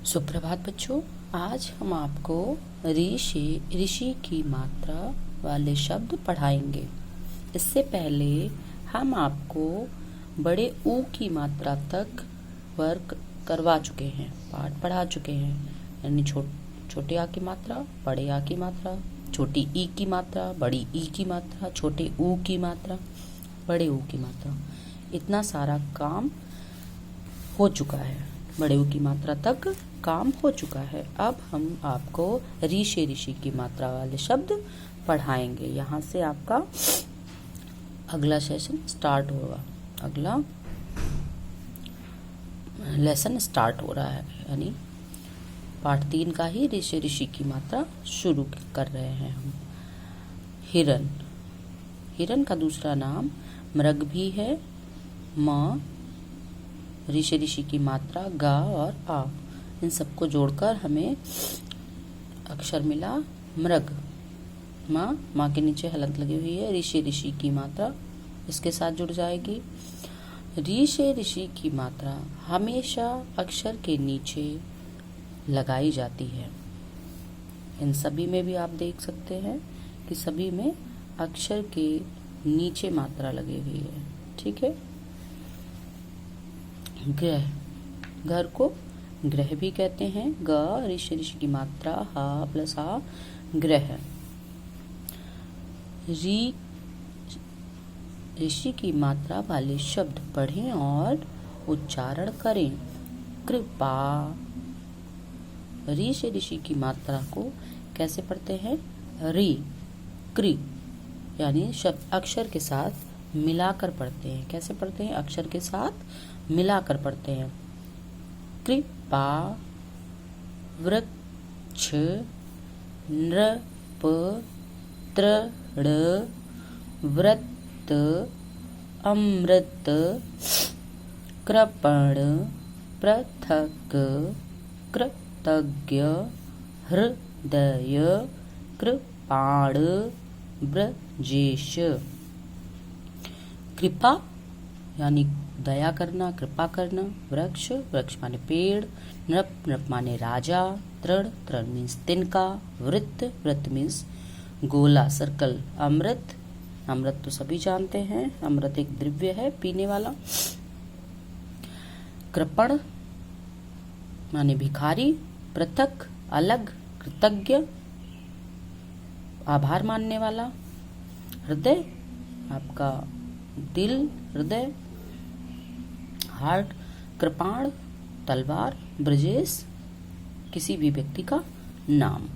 सुप्रभात बच्चों। आज हम आपको ऋषि की मात्रा वाले शब्द पढ़ाएंगे। इससे पहले हम आपको बड़े ऊ की मात्रा तक वर्क करवा चुके हैं, पाठ पढ़ा चुके हैं। यानी छोटे आ की मात्रा, बड़े आ की मात्रा, छोटी ई की मात्रा, बड़ी ई की मात्रा, छोटे ऊ की मात्रा, बड़े ऊ की मात्रा। इतना सारा काम हो चुका है, बड़े ऊ की मात्रा तक काम हो चुका है। अब हम आपको ऋषि की मात्रा वाले शब्द पढ़ाएंगे। यहाँ से आपका अगला सेशन स्टार्ट होगा, अगला लेसन स्टार्ट हो रहा है। यानी पाठ 3 का ही ऋषि की मात्रा शुरू कर रहे हैं हम। हिरन, हिरन का दूसरा नाम मृग भी है। माँ, ऋषि की मात्रा गा और आ, इन सबको जोड़कर हमें अक्षर मिला मृग। माँ के नीचे हलंत लगी हुई है। ऋषि की मात्रा इसके साथ जुड़ जाएगी। ऋषि की मात्रा हमेशा अक्षर के नीचे लगाई जाती है। इन सभी में भी आप देख सकते हैं कि सभी में अक्षर के नीचे मात्रा लगी हुई है। ठीक है। ग्रह, घर को ग्रह भी कहते हैं। ग ऋषि की मात्रा हा प्लस आ, ग्रह। ऋषि की मात्रा वाले शब्द पढ़ें और उच्चारण करें। कृपा, ऋषि की मात्रा को कैसे पढ़ते हैं? री, क्री, यानी शब्द अक्षर के साथ मिलाकर पढ़ते हैं। कैसे पढ़ते हैं? अक्षर के साथ मिलाकर पढ़ते हैं। कृपा, वृक्ष, नृप, तृण, व्रत, अमृत, कृपण, पृथक, कृतज्ञ, हृदय, कृपाण, ब्रजेश। कृपा यानी दया करना, कृपा करना। वृक्ष, वृक्ष माने पेड़। नृप, नृप माने राजा। तृण, तृण मीन्स तिनका। वृत्त, वृत्त मीन्स गोला, सर्कल। अमृत, अमृत तो सभी जानते हैं, अमृत एक द्रव्य है पीने वाला। कृपण माने भिखारी। पृथक, अलग। कृतज्ञ, आभार मानने वाला। हृदय, आपका दिल, हृदय, हार्ट। कृपाण, तलवार। ब्रजेश, किसी भी व्यक्ति का नाम।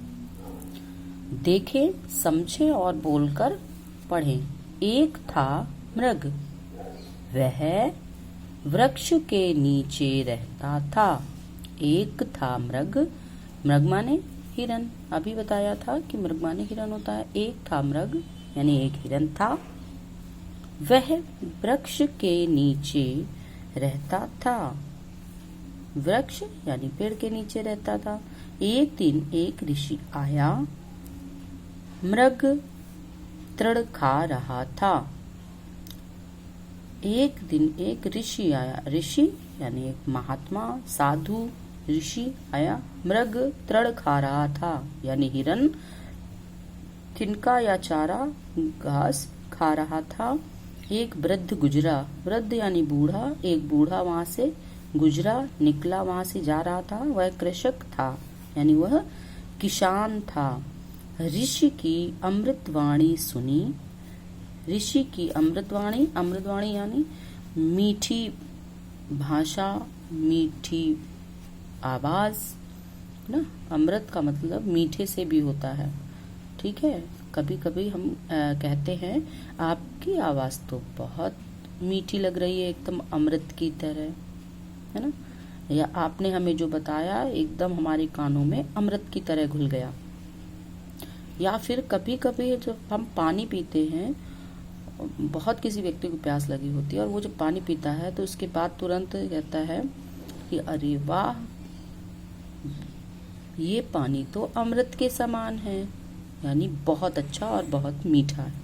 देखें, समझें और बोलकर पढ़ें। एक था मृग, वह वृक्ष के नीचे रहता था। एक था मृग, मृग माने हिरन। अभी बताया था कि मृग माने हिरन होता है। एक था मृग यानी एक हिरन था, वह वृक्ष के नीचे रहता था। वृक्ष यानी पेड़ के नीचे रहता था। एक दिन एक ऋषि आया, मृग तृण खा रहा था। एक दिन एक ऋषि आया, ऋषि यानी एक महात्मा, साधु, ऋषि आया। मृग तृण खा रहा था यानी हिरन तिनका या चारा, घास खा रहा था। एक वृद्ध गुजरा, वृद्ध यानी बूढ़ा, एक बूढ़ा वहां से गुजरा, निकला, वहां से जा रहा था। वह कृषक था यानी वह किसान था। ऋषि की अमृतवाणी सुनी। ऋषि की अमृतवाणी, अमृतवाणी यानी मीठी भाषा, मीठी आवाज ना। अमृत का मतलब मीठे से भी होता है। ठीक है। कभी कभी हम कहते हैं आपकी आवाज तो बहुत मीठी लग रही है, एकदम अमृत की तरह, है ना। या आपने हमें जो बताया एकदम हमारे कानों में अमृत की तरह घुल गया। या फिर कभी कभी जब हम पानी पीते हैं, बहुत किसी व्यक्ति को प्यास लगी होती है और वो जब पानी पीता है तो उसके बाद तुरंत कहता है कि अरे वाह, ये पानी तो अमृत के समान है, यानी बहुत अच्छा और बहुत मीठा है।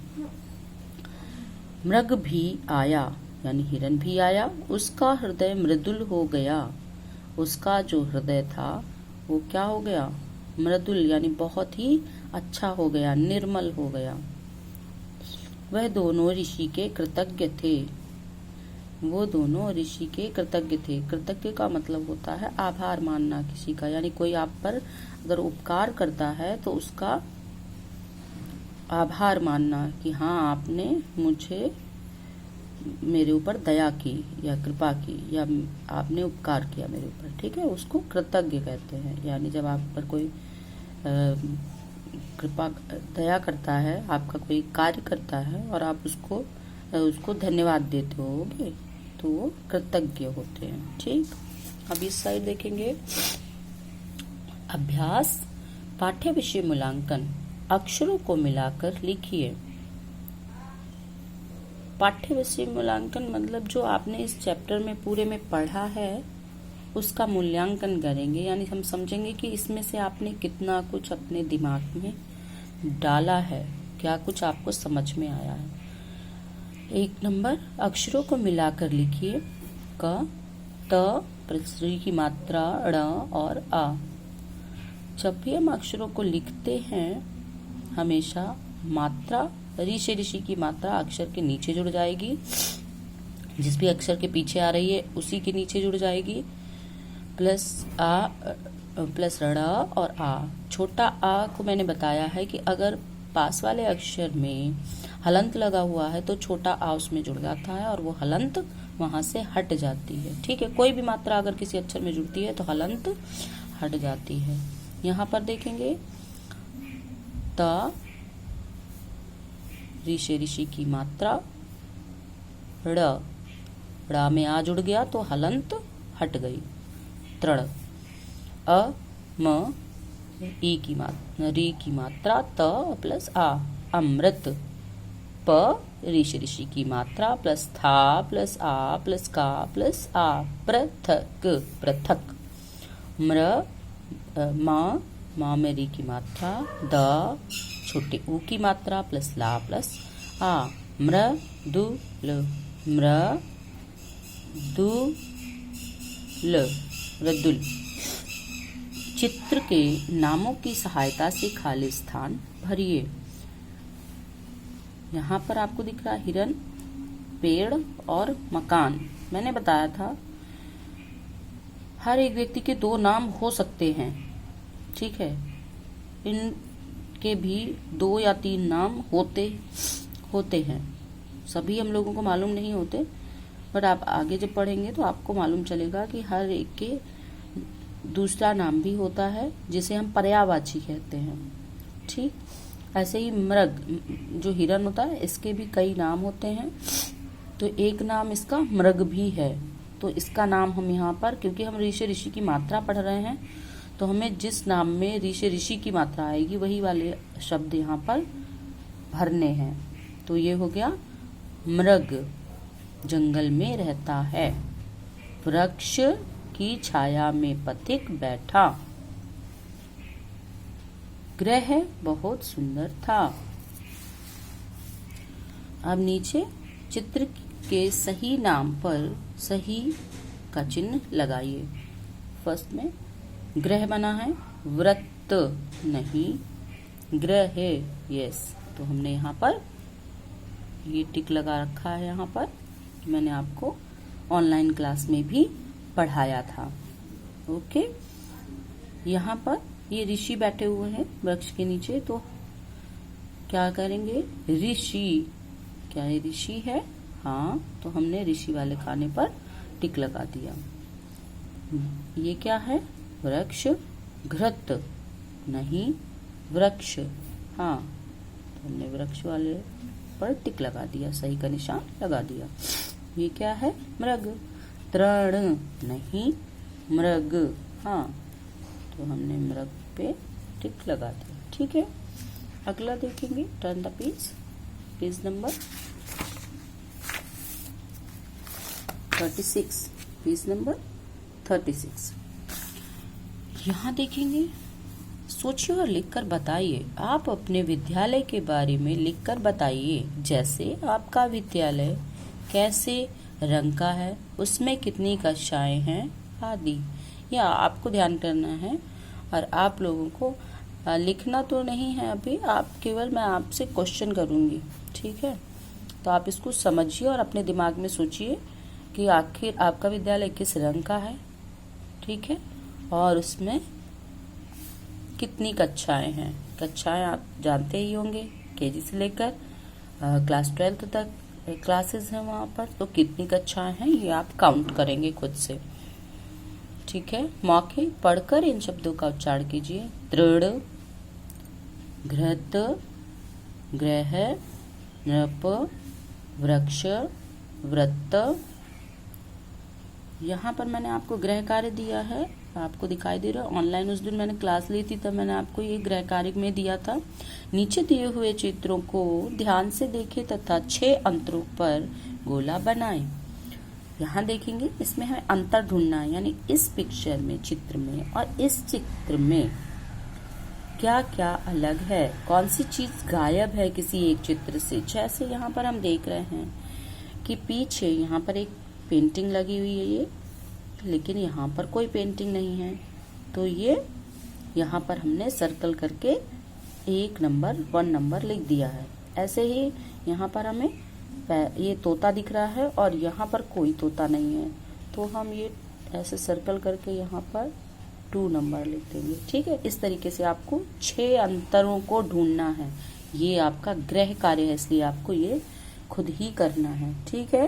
मृग भी आया यानी हिरन भी आया, उसका हृदय मृदुल हो गया। उसका जो हृदय था वो क्या हो गया, मृदुल यानी बहुत ही अच्छा हो गया, निर्मल हो गया। वह दोनों ऋषि के कृतज्ञ थे। वो दोनों ऋषि के कृतज्ञ थे। कृतज्ञ का मतलब होता है आभार मानना किसी का, यानी कोई आप पर अगर उपकार करता है तो उसका आभार मानना कि हाँ आपने मुझे, मेरे ऊपर दया की या कृपा की या आपने उपकार किया मेरे ऊपर, ठीक है, उसको कृतज्ञ कहते हैं। यानी जब आप पर कोई कृपा दया करता है, आपका कोई कार्य करता है और आप उसको धन्यवाद देते होगे तो वो कृतज्ञ होते हैं। ठीक, अब इस साइड देखेंगे। अभ्यास पाठ्य विषय मूल्यांकन, अक्षरों को मिलाकर लिखिए। पाठ्य विषय मूल्यांकन मतलब जो आपने इस चैप्टर में पूरे में पढ़ा है उसका मूल्यांकन करेंगे, यानी हम समझेंगे कि इसमें से आपने कितना कुछ अपने दिमाग में डाला है, क्या कुछ आपको समझ में आया है। 1 नंबर, अक्षरों को मिलाकर लिखिए। क, त, प्रत्यय की मात्रा ड़ और आ। जब भी हम अक्षरों को लिखते हैं हमेशा मात्रा ऋषि की मात्रा अक्षर के नीचे जुड़ जाएगी, जिस भी अक्षर के पीछे आ रही है उसी के नीचे जुड़ जाएगी, प्लस आ प्लस ड़ और आ। छोटा आ को मैंने बताया है कि अगर पास वाले अक्षर में हलंत लगा हुआ है तो छोटा आ उसमें जुड़ जाता है और वो हलंत वहां से हट जाती है। ठीक है, कोई भी मात्रा अगर किसी अक्षर में जुड़ती है तो हलंत हट जाती है। यहाँ पर देखेंगे त ऋषि की मात्रा ड़ में आ जुड़ गया तो हलंत हट गई, तृण। अ म री की मात्रा त प्लस आ, अमृत। प ऋषि की मात्रा प्लस था प्लस आ प्लस का प्लस आ, पृथक। माँ में री की मात्रा, द छोटे ऊ की मात्रा प्लस ला प्लस आ, मृदुल। चित्र के नामों की सहायता से खाली स्थान भरिए। यहाँ पर आपको दिख रहा है हिरन, पेड़ और मकान। मैंने बताया था हर एक व्यक्ति के 2 नाम हो सकते हैं, ठीक है, इनके भी 2 या 3 नाम होते हैं। सभी हम लोगों को मालूम नहीं होते, पर आप आगे जब पढ़ेंगे तो आपको मालूम चलेगा कि हर एक के दूसरा नाम भी होता है जिसे हम पर्यायवाची कहते हैं। ठीक, ऐसे ही मृग जो हिरन होता है इसके भी कई नाम होते हैं, तो एक नाम इसका मृग भी है। तो इसका नाम हम यहाँ पर, क्योंकि हम ऋषि की मात्रा पढ़ रहे हैं तो हमें जिस नाम में ऋषि की मात्रा आएगी वही वाले शब्द यहाँ पर भरने हैं। तो ये हो गया मृग, जंगल में रहता है। वृक्ष की छाया में पथिक बैठा। ग्रह बहुत सुंदर था। अब नीचे चित्र के सही नाम पर सही का चिन्ह लगाइए। फर्स्ट में ग्रह बना है, वृत्त नहीं, ग्रह है, यस। तो हमने यहाँ पर ये टिक लगा रखा है। यहाँ पर मैंने आपको ऑनलाइन क्लास में भी पढ़ाया था। ओके, यहाँ पर ये ऋषि बैठे हुए हैं वृक्ष के नीचे, तो क्या करेंगे, ऋषि। क्या ये ऋषि है? हाँ, तो हमने ऋषि वाले खाने पर टिक लगा दिया। ये क्या है, वृक्ष। घृत नहीं, वृक्ष। हाँ, तो हमने वृक्ष वाले पर टिक लगा दिया, सही का निशान लगा दिया। ये क्या है, मृग। तृण नहीं, मृग। हाँ, तो हमने मृग पे टिक लगा दिया। ठीक है, अगला देखेंगे। Turn the page number 36, page number 36। यहाँ देखेंगे, सोचिए और लिखकर बताइए। आप अपने विद्यालय के बारे में लिखकर बताइए, जैसे आपका विद्यालय कैसे रंग का है, उसमें कितनी कक्षाएं हैं आदि। या आपको ध्यान करना है और आप लोगों को लिखना तो नहीं है अभी, आप केवल मैं आपसे क्वेश्चन करूंगी, ठीक है। तो आप इसको समझिए और अपने दिमाग में सोचिए कि आखिर आपका विद्यालय किस रंग का है, ठीक है, और उसमें कितनी कक्षाएं हैं। कक्षाएं आप जानते ही होंगे, केजी से लेकर क्लास 12 तक क्लासेस हैं वहाँ पर, तो कितनी कक्षाएं हैं ये आप काउंट करेंगे खुद से, ठीक है। मौखिक पढ़कर इन शब्दों का उच्चारण कीजिए। दृढ़, घृत, ग्रह, नृप, वृक्ष, वृत्त। यहाँ पर मैंने आपको गृह कार्य दिया है, आपको दिखाई दे रहा है। ऑनलाइन उस दिन मैंने क्लास ली थी तब मैंने आपको ये गृह कार्य में दिया था। नीचे दिए हुए चित्रों को ध्यान से देखें तथा 6 अंतरों पर गोला बनाएं। यहाँ देखेंगे इसमें हमें अंतर ढूंढना है, यानी इस पिक्चर में, चित्र में और इस चित्र में क्या क्या अलग है, कौन सी चीज गायब है किसी एक चित्र से। जैसे यहाँ पर हम देख रहे हैं कि पीछे यहाँ पर एक पेंटिंग लगी हुई है ये, लेकिन यहाँ पर कोई पेंटिंग नहीं है, तो ये यहाँ पर हमने सर्कल करके 1 नंबर लिख दिया है। ऐसे ही यहाँ पर हमें ये तोता दिख रहा है और यहाँ पर कोई तोता नहीं है, तो हम ये ऐसे सर्कल करके यहाँ पर 2 नंबर लिख देंगे, ठीक है। इस तरीके से आपको 6 अंतरों को ढूंढना है। ये आपका गृह कार्य है, इसलिए आपको ये खुद ही करना है, ठीक है।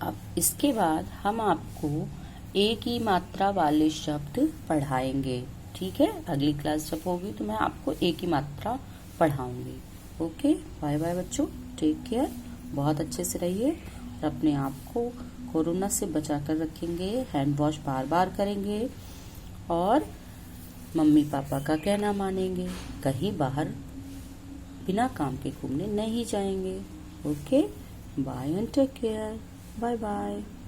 अब इसके बाद हम आपको एक ही मात्रा वाले शब्द पढ़ाएंगे, ठीक है। अगली क्लास जब होगी तो मैं आपको एक ही मात्रा पढ़ाऊंगी। ओके, बाय बाय बच्चों, टेक केयर, बहुत अच्छे से रहिए और अपने आप को कोरोना से बचा कर रखेंगे, हैंड वॉश बार बार करेंगे और मम्मी पापा का कहना मानेंगे, कहीं बाहर बिना काम के घूमने नहीं जाएंगे। Okay, bye and take care, bye bye.